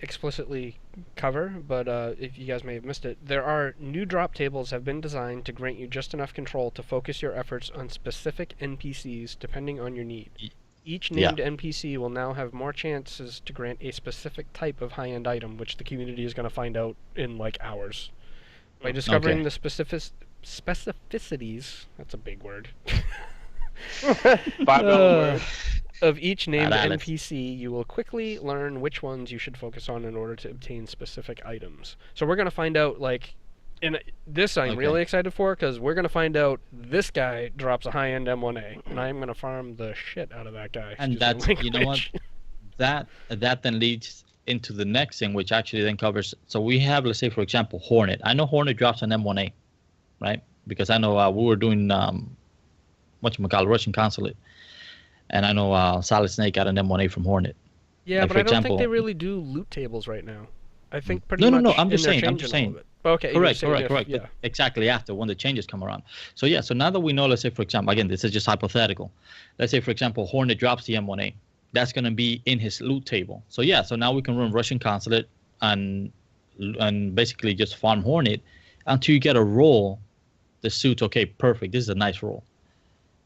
explicitly cover, but if you guys may have missed it, there are new drop tables have been designed to grant you just enough control to focus your efforts on specific NPCs depending on your need. Each named NPC will now have more chances to grant a specific type of high-end item, which the community is going to find out in like hours. By discovering the specificities, that's a big word, $5 word. of each named NPC, you will quickly learn which ones you should focus on in order to obtain specific items. So we're going to find out, like, in this I'm really excited for, because we're going to find out this guy drops a high-end M1A, and I'm going to farm the shit out of that guy. And that's, you know what, that then leads into the next thing, which actually then covers, so we have, let's say, for example, Hornet. I know Hornet drops an M1A, right? Because I know we were doing, Russian Consulate. And I know Solid Snake got an M1A from Hornet. Yeah, like, but I don't think they really do loot tables right now. I think pretty much. No. I'm just saying. Okay. Correct. Yeah. Exactly after when the changes come around. So yeah. So now that we know, let's say for example, again, this is just hypothetical. Let's say for example, Hornet drops the M1A. That's gonna be in his loot table. So yeah. So now we can run Russian Consulate and basically just farm Hornet until you get a roll. The suit. Okay, perfect. This is a nice roll.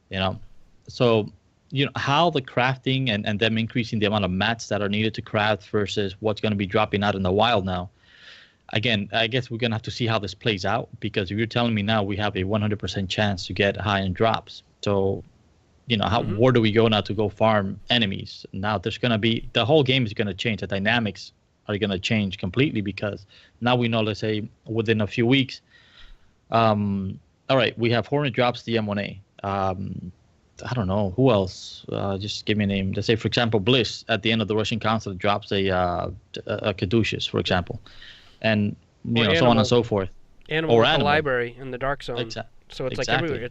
You know. So. You know how the crafting and them increasing the amount of mats that are needed to craft versus what's going to be dropping out in the wild now. Again, I guess we're going to have to see how this plays out, because if you're telling me now we have a 100% chance to get high-end drops, so you know where do we go now to go farm enemies? Now there's going to be, the whole game is going to change. The dynamics are going to change completely, because now we know, let's say within a few weeks, all right, we have Hornet drops the M1A. I don't know who else. Just give me a name. Let's say, for example, Bliss at the end of the Russian Consulate drops a caduceus, for example, and so on and so forth. Animal at the library in the Dark Zone. So it's like everywhere.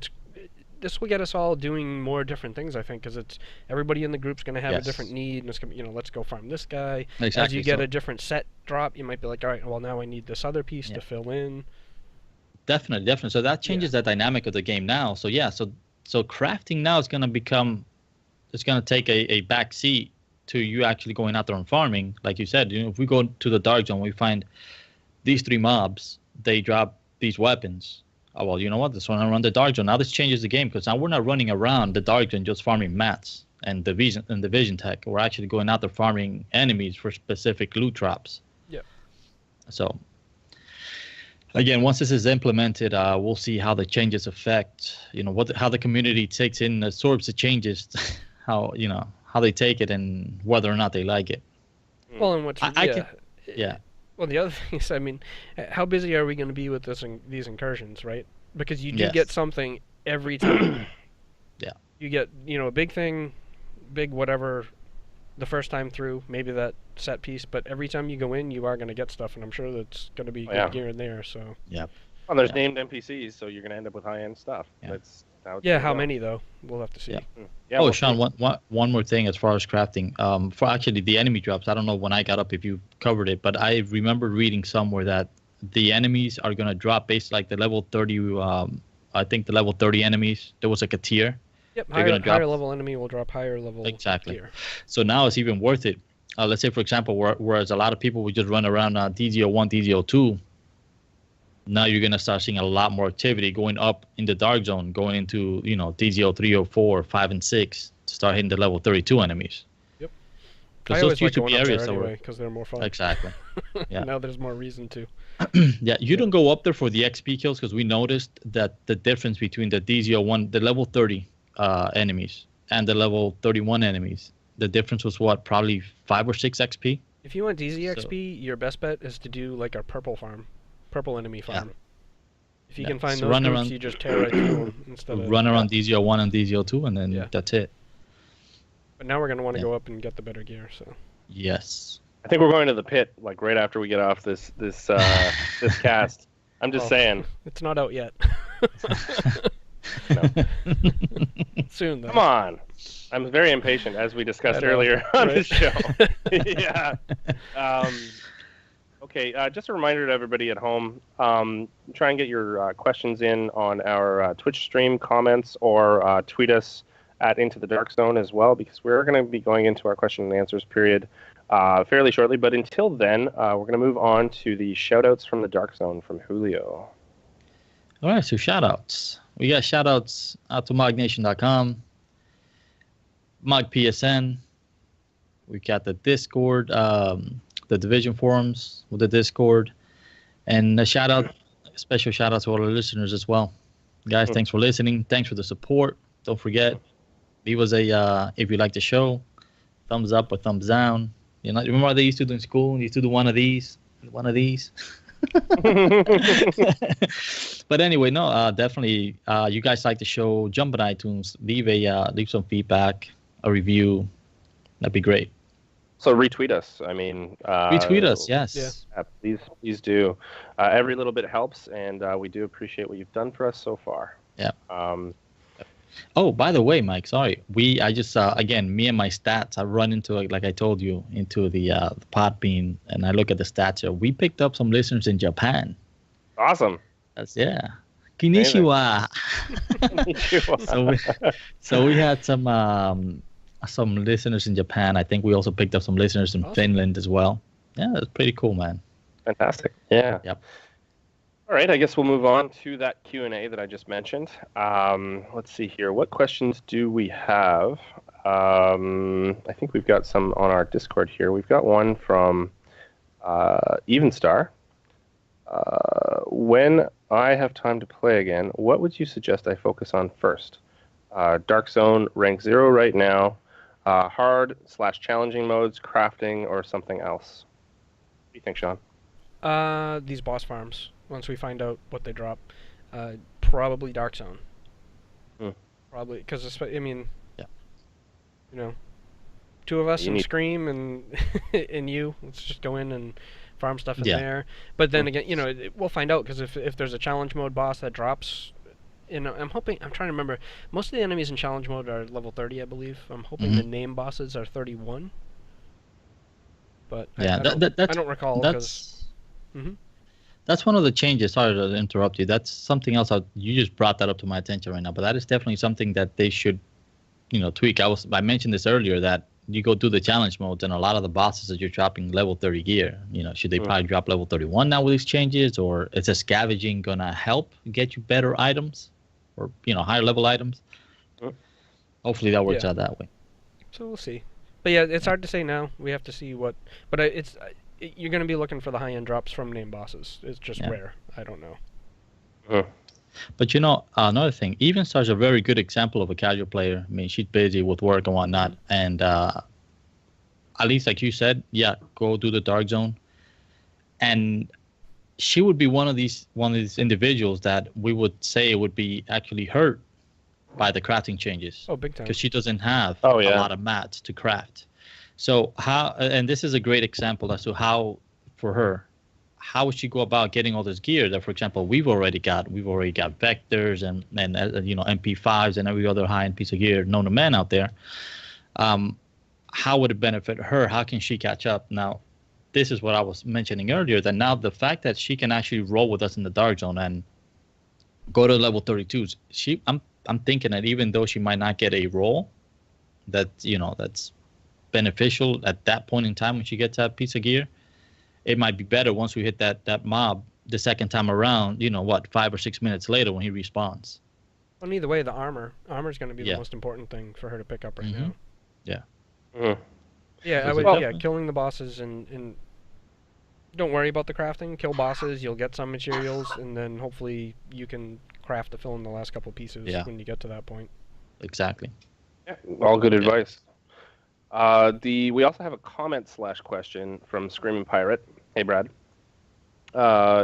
This will get us all doing more different things, I think, because it's everybody in the group's going to have a different need, and it's going to let's go farm this guy. Exactly. As you get a different set drop, you might be like, all right, well now I need this other piece to fill in. Definitely. So that changes the dynamic of the game now. So yeah, So crafting now is going to become, it's going to take a back seat to you actually going out there and farming. Like you said, if we go to the Dark Zone, we find these 3 mobs, they drop these weapons. Oh, well, you know what? This one I run the Dark Zone. Now this changes the game, because now we're not running around the Dark Zone just farming mats and the vision tech. We're actually going out there farming enemies for specific loot drops. Yeah. So again, once this is implemented, we'll see how the changes affect, how the community takes in, absorbs the changes, how they take it, and whether or not they like it. Well, and what's Well, the other thing is, I mean, how busy are we going to be with these incursions, right? Because you do get something every time. Yeah. You get, a big thing, big whatever, the first time through, maybe that set piece, but every time you go in, you are going to get stuff, and I'm sure that's going to be good gear in there. So. Yeah. Well, there's named NPCs, so you're going to end up with high-end stuff. Yeah. That's how many though? We'll have to see. Yeah. Sean, one more thing as far as crafting. For actually the enemy drops, I don't know when I got up if you covered it, but I remember reading somewhere that the enemies are going to drop based like the level 30. I think the level 30 enemies, there was like a tier. Yep, higher level enemy will drop higher level gear. So now it's even worth it. Let's say, for example, whereas a lot of people would just run around DZ01, DZ02, now you're going to start seeing a lot more activity going up in the Dark Zone, going into, DZ03, 04, 5, and 6 to start hitting the level 32 enemies. Yep. Because those used to be areas anyway, because they're more fun. Exactly. Yeah. Now there's more reason to. Yeah, you don't go up there for the XP kills, because we noticed that the difference between the DZ01, the level 30 enemies, and the level 31 enemies, the difference was probably 5 or 6 XP. If you want DZ XP, your best bet is to do like a purple enemy farm. If you can find those groups, you just tear right through them instead of run around DZ01 and DZ02, and then that's it. But now we're going to want to go up and get the better gear. So. Yes. I think we're going to the pit like right after we get off this cast. I'm just saying. It's not out yet. No. Soon, though. Come on. I'm very impatient, as we discussed earlier on the show. Yeah. Okay, just a reminder to everybody at home, try and get your questions in on our Twitch stream comments, or tweet us at Into the Dark Zone as well, because we're going to be going into our question and answers period fairly shortly. But until then, we're going to move on to the shout-outs from the Dark Zone from Julio. All right, so shout-outs. We got shout-outs out to mognation.com. Mike PSN. We got the Discord, the Division forums with the Discord, and a special shout out to all our listeners as well. Guys, thanks for listening. Thanks for the support. Don't forget, leave us a if you like the show, thumbs up or thumbs down. Remember how they used to do in school? You used to do one of these. But anyway, no, definitely. You guys like the show? Jump on iTunes, leave some feedback, a review. That'd be great. So retweet us. I mean, retweet us. Yes. Yeah, please do. Every little bit helps, and we do appreciate what you've done for us so far. Yeah. Oh, by the way, Mike, sorry. I just again, me and my stats. I run into like I told you into the Podbean, and I look at the stats here. We picked up some listeners in Japan. Awesome. Konnichiwa. so we had some listeners in Japan. I think we also picked up some listeners in Finland as well. Yeah, that's pretty cool, man. Fantastic. Yeah. Yep. All right, I guess we'll move on to that Q&A that I just mentioned. Let's see here. What questions do we have? I think we've got some on our Discord here. We've got one from Evenstar. When I have time to play again, what would you suggest I focus on first? Dark Zone, rank 0 right now. Hard/challenging modes, crafting, or something else? What do you think, Sean? These boss farms. Once we find out what they drop, probably Dark Zone. Probably because I mean, yeah, two of us and Scream and and you. Let's just go in and farm stuff in there. But then again, we'll find out because if there's a challenge mode boss that drops. I'm trying to remember. Most of the enemies in challenge mode are level 30, I believe. I'm hoping the name bosses are 31. But yeah, I don't recall. That's one of the changes. Sorry to interrupt you. That's something else. You just brought that up to my attention right now. But that is definitely something that they should, tweak. I mentioned this earlier that you go do the challenge modes and a lot of the bosses that you're dropping level 30 gear. Should they probably drop level 31 now with these changes, or is the scavenging gonna help get you better items, or higher level items? Hopefully that works out that way. So we'll see. But yeah, it's hard to say now. We have to see what. But you're going to be looking for the high-end drops from name bosses. It's just rare. I don't know. But another thing, Evenstar's a very good example of a casual player. I mean, she's busy with work and whatnot, and at least like you said, go do the Dark Zone. And she would be one of these individuals that we would say would be actually hurt by the crafting changes. Oh, big time. Because she doesn't have a lot of mats to craft. So and this is a great example as to how would she go about getting all this gear that, for example, we've already got vectors and MP5s and every other high-end piece of gear known to man out there. How would it benefit her? How can she catch up? Now, this is what I was mentioning earlier, that now the fact that she can actually roll with us in the Dark Zone and go to level 32s, I'm thinking that even though she might not get a roll that's beneficial at that point in time when she gets that piece of gear, it might be better once we hit that mob the second time around, 5 or 6 minutes later when he respawns. Well, either way, the armor's going to be the most important thing for her to pick up right now. Yeah. Yeah, I would. Killing the bosses and don't worry about the crafting. Kill bosses, you'll get some materials, and then hopefully you can craft to fill in the last couple pieces when you get to that point. Exactly. Yeah, all good advice. We also have a comment/question from Screaming Pirate. Hey, Brad.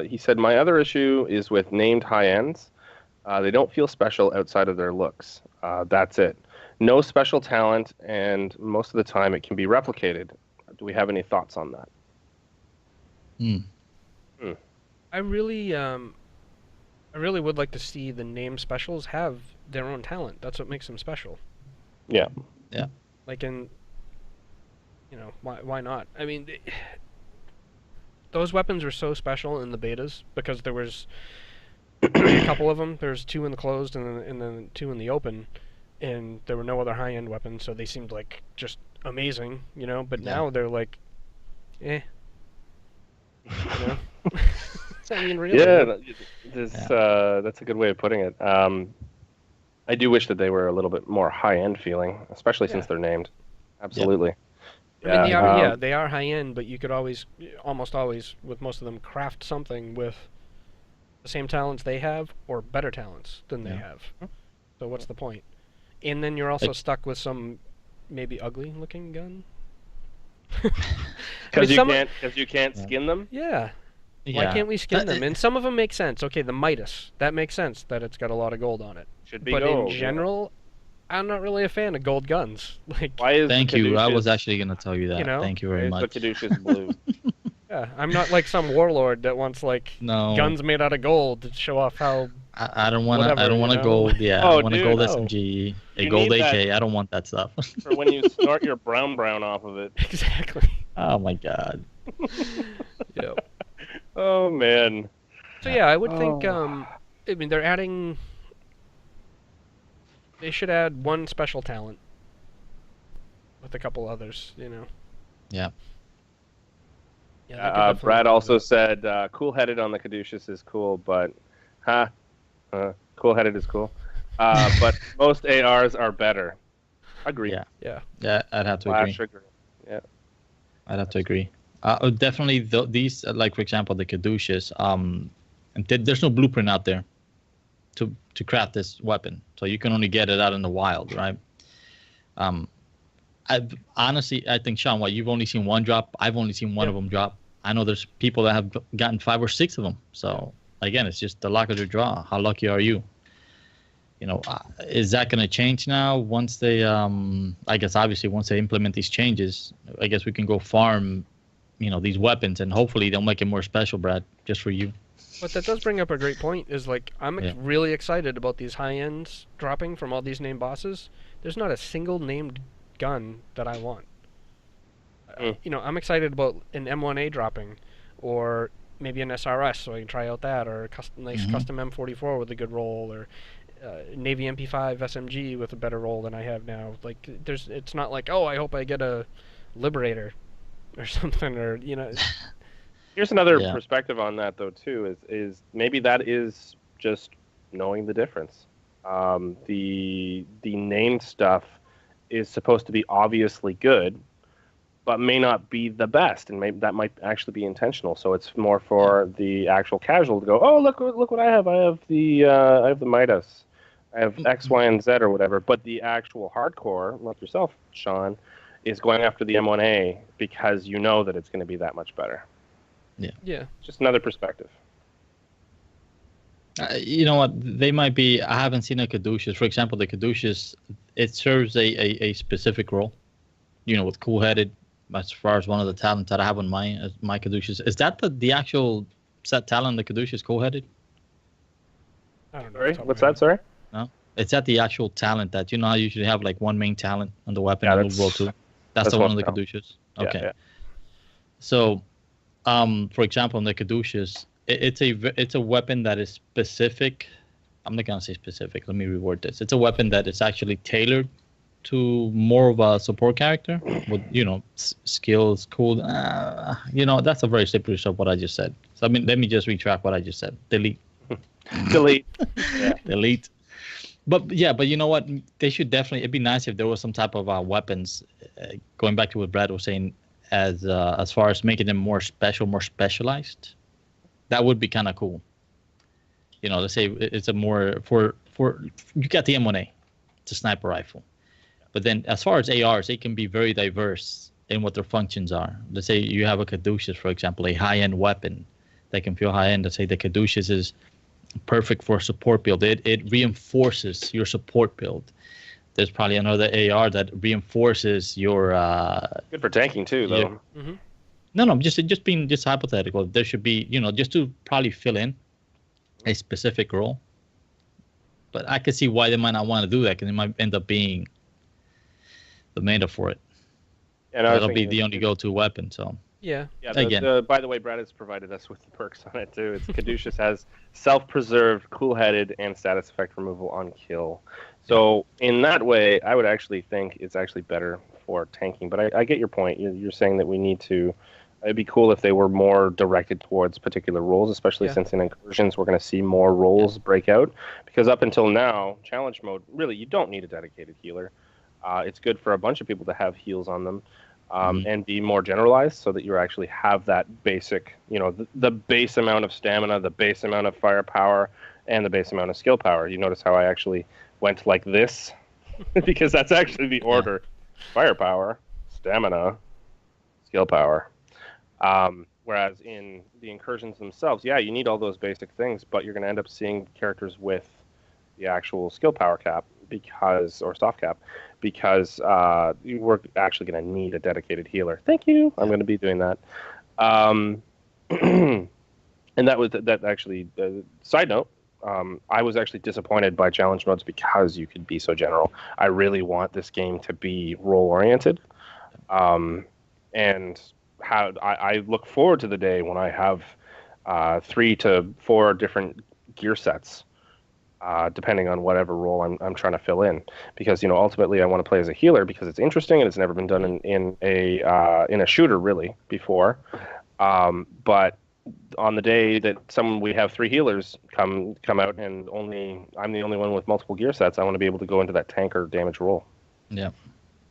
He said, my other issue is with named high ends. They don't feel special outside of their looks. That's it. No special talent, and most of the time it can be replicated. Do we have any thoughts on that? I really would like to see the name specials have their own talent. That's what makes them special. Yeah. Yeah. Like why not? I mean, those weapons were so special in the betas because there was a couple of them. There's 2 in the closed and then 2 in the open, and there were no other high-end weapons, so they seemed like just amazing, But now they're like, I mean, really. Yeah, that's a good way of putting it. I I do wish that they were a little bit more high-end feeling, especially since they're named. Absolutely. I mean, they are high-end, but you could almost always, with most of them, craft something with the same talents they have or better talents than they have. So what's the point? And then you're also stuck with some maybe ugly-looking gun. Because you can't skin them? Yeah. Why can't we skin them? And some of them make sense. Okay, the Midas. That makes sense that it's got a lot of gold on it. Should be but gold. In general, I'm not really a fan of gold guns. Like, why is Thank you. I was actually going to tell you that. You know? Thank you very much. The Caduceus blue? Yeah, I'm not like some warlord that wants guns made out of gold to show off how. I don't want to. I don't want a gold. Yeah, I want a gold SMG, a gold AK. I don't want that stuff. For when you snort your brown off of it. Exactly. Oh my god. Yeah. Oh man. So yeah, I would think. I mean, they're adding. They should add one special talent. With a couple others, you know. Yeah. Yeah. Brad also said, "Cool-headed on the Caduceus is cool, but, cool-headed is cool, but most ARs are better." Agree. Yeah. I'd have to agree. Yeah. I'd have to agree. Definitely, these, like for example, the Caduceus. There's no blueprint out there to craft this weapon, so you can only get it out in the wild, right? Honestly, I think, Sean, you've only seen one drop. I've only seen one of them drop. I know there's people that have gotten 5 or 6 of them. So again, it's just the luck of the draw. How lucky are you? You know, is that going to change now once they? I guess obviously once they implement these changes, I guess we can go farm, these weapons, and hopefully they'll make it more special, Brad, just for you. But that does bring up a great point. Is I'm really excited about these high ends dropping from all these named bosses. There's not a single named gun that I want. I'm excited about an M1A dropping, or maybe an SRS, so I can try out that, or a custom M44 with a good roll, or Navy MP5 SMG with a better roll than I have now. It's not like, I hope I get a Liberator or something, or Here's another perspective on that, though, too, is maybe that is just knowing the difference. The named stuff is supposed to be obviously good, but may not be the best, and maybe that might actually be intentional. So it's more for the actual casual to go, oh, look what I have. I have the Midas. I have X, Y, and Z or whatever. But the actual hardcore, like yourself, Sean, is going after the M1A because you know that it's going to be that much better. Yeah. Just another perspective. You know what? They might be. I haven't seen a Caduceus. For example, the Caduceus, it serves a specific role. With cool-headed, as far as one of the talents that I have on my Caduceus. Is that the actual set talent, the Caduceus, cool-headed? I don't know. Sorry? What's that, sorry? No? It's at the actual talent that, I usually have like one main talent on the weapon and World 2. That's the one on the Caduceus. Okay. Yeah. So, for example, in the Caduceus, it's a weapon that is specific. I'm not gonna say specific. Let me reword this. It's a weapon that is actually tailored to more of a support character with skills. Cool. That's a very simple of what I just said. So let me just retract what I just said. Delete. Delete. Delete. But you know what? They should definitely. It'd be nice if there was some type of weapons. Going back to what Brad was saying, as far as making them more special, more specialized. That would be kind of cool. Let's say it's a more for you got the M1A, it's a sniper rifle, but then as far as ARs, they can be very diverse in what their functions are. Let's say you have a Caduceus, for example, a high-end weapon that can feel high-end. Let's say the Caduceus is perfect for support build. It reinforces your support build. There's probably another AR that reinforces your. Good for tanking too, though. Yeah. Mm-hmm. No, just being hypothetical. There should be, just to probably fill in a specific role. But I could see why they might not want to do that, because it might end up being the meta for it. And that'll be the only go-to weapon. So yeah. Again, by the way, Brad has provided us with the perks on it too. It's Caduceus has self-preserved, cool-headed, and status effect removal on kill. So in that way, I would actually think it's actually better for tanking. But I get your point. You're saying that we need to It'd be cool if they were more directed towards particular roles, especially since in Incursions we're going to see more roles break out. Because up until now, challenge mode, really, you don't need a dedicated healer. It's good for a bunch of people to have heals on them and be more generalized so that you actually have that basic, the base amount of stamina, the base amount of firepower, and the base amount of skill power. You notice how I actually went like this? Because that's actually the order. Firepower, stamina, skill power. Whereas in the incursions themselves, you need all those basic things, but you're going to end up seeing characters with the actual skill power cap or soft cap because we're actually going to need a dedicated healer. Thank you. I'm going to be doing that. And that actually, side note, I was actually disappointed by challenge modes because you could be so general. I really want this game to be role-oriented. And how I look forward to the day when I have 3 to 4 different gear sets, depending on whatever role I'm trying to fill in. Because ultimately I want to play as a healer because it's interesting and it's never been done in a shooter really before. But on the day that we have 3 healers come out and I'm the only one with multiple gear sets, I want to be able to go into that tank or damage role. Yeah.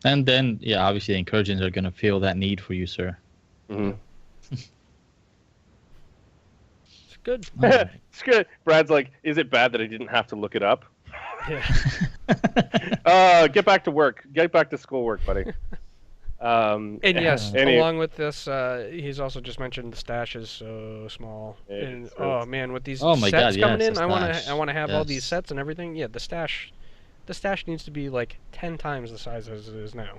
And then, obviously the incursions are going to feel that need for you, sir. Mm-hmm. It's good. It's good. Brad's like, is it bad that I didn't have to look it up? Yeah. Get back to work. Get back to schoolwork, buddy. And yes, along with this, he's also just mentioned the stash is so small. And oh man, with these sets coming in, I want to have all these sets and everything. Yeah, the stash needs to be like 10 times the size as it is now.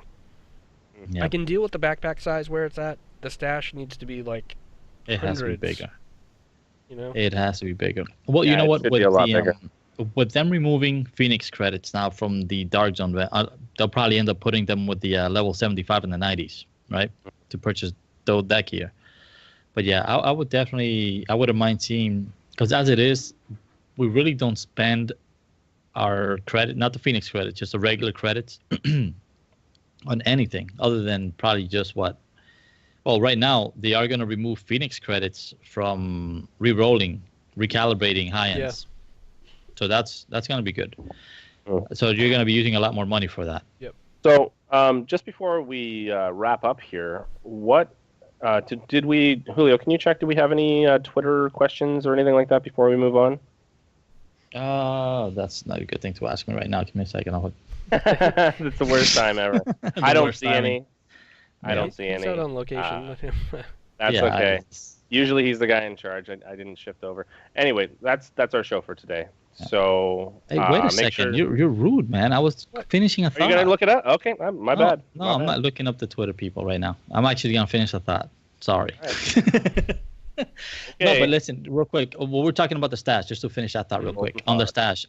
Yep. I can deal with the backpack size where it's at. The stash needs to be like it hundreds. Has to be bigger. It has to be bigger. Well, you know what? With them removing Phoenix credits now from the Dark Zone, they'll probably end up putting them with the level 75 and the 90s, right? To purchase that gear. But yeah, I wouldn't mind seeing, because as it is, we really don't spend our credit, not the Phoenix credits, just the regular credits on anything other than probably just what. Well, right now they are going to remove Phoenix credits from re-rolling, recalibrating high ends. Yeah. So that's going to be good. So you're going to be using a lot more money for that. Yep. So just before we wrap up here, what did we, Julio? Can you check? Do we have any Twitter questions or anything like that before we move on? That's not a good thing to ask me right now. Give me a second. It's the worst time ever. I don't see any. I don't see any. He's out on location with him. That's okay. Usually he's the guy in charge. I didn't shift over. Anyway, that's our show for today. So hey, wait a second. Sure... You're rude, man. I was finishing a thought. Are you gonna look it up? Okay, my bad. No, I'm not looking up the Twitter people right now. I'm actually gonna finish a thought. Sorry. Right. Okay. No, but listen, real quick. Well, we're talking about the stash, just to finish that thought real quick. On the stash,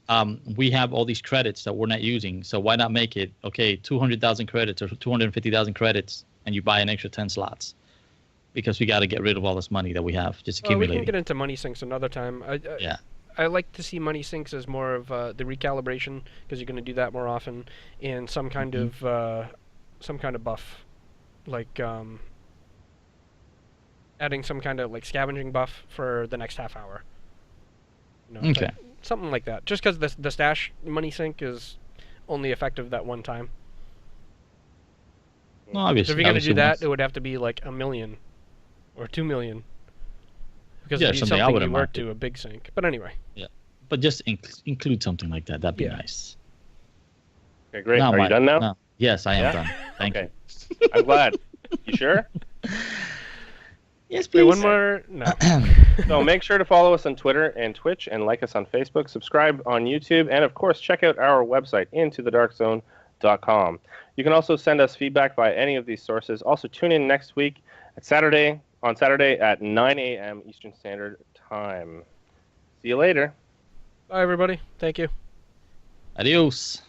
we have all these credits that we're not using, so why not make it 200,000 credits or 250,000 credits, and you buy an extra 10 slots? Because we got to get rid of all this money that we have just accumulating. We can get into money sinks another time. I like to see money sinks as more of the recalibration, because you're going to do that more often, and some kind of buff, like adding some kind of like scavenging buff for the next half hour. Okay. Like, something like that. Just because the stash money sink is only effective that one time. No, obviously. So if you're going to do that, it would have to be like 1 million or 2 million. Because it'd be something you work to, a big sink. But anyway. Yeah. But just include something like that. That'd be nice. Okay, great. Are you done now? No. Yes, I am done. Thank you. I'm glad. You sure? Yes, please. Wait, one more. No. So make sure to follow us on Twitter and Twitch, and like us on Facebook. Subscribe on YouTube, and of course, check out our website, intothedarkzone.com. You can also send us feedback via any of these sources. Also, tune in next week on Saturday at 9 a.m. Eastern Standard Time. See you later. Bye, everybody. Thank you. Adios.